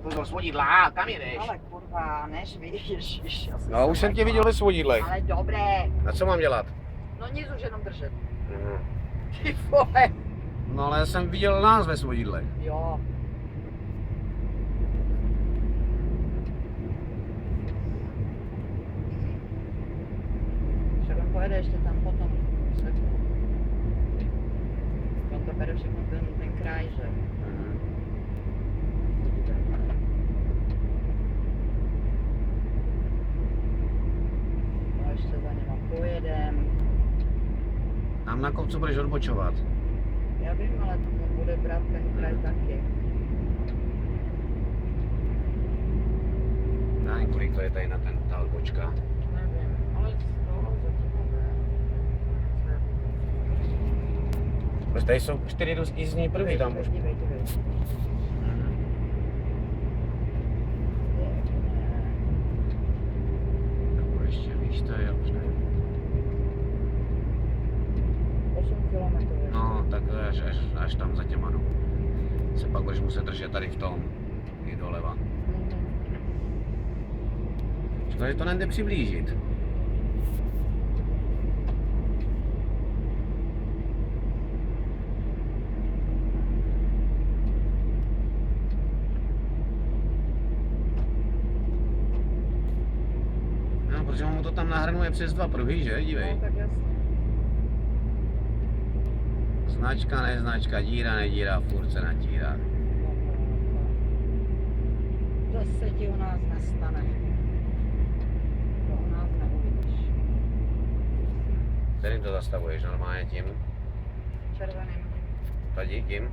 pozor, svodidla, kam jedeš? Ale kurva, nežvi, ježiš. No, už jsem tě viděl ve svodidlech. Ale dobré. A co mám dělat? No nic, už jenom držet. Mhm. Ty vole. No ale já jsem viděl nás ve svodidlech. Jo. Však on pojede ještě tam potom. On to bere všechno ten kraj, že? Mhm. No ještě za něma pojedem. Tam na kopcu budeš odbočovat. Já vím, ale to bude brát ten kraj taky. Já nevím, kolik to je tady na ta odbočka. Nevím, ale z toho zatím Prostě tady jsou 4 jízdní pruhy tam už. Dívej. Nebo ještě víš, to je už nevím. 8 kilometrů. No, tak až tam za těma, no. Se pak budeš muset držet tady v tom, i doleva. Škoda, že to nejde přiblížit. No, protože mu to tam nahrnuje přes 2 pruhy, že? Dívej. No, tak jasně. Značka, neznačka, díra, nedíra, furt se natírá. To se ti u nás nestane. To u nás neuvidíš. Kterým to zastavuješ normálně tím? Červeným. Tady tím?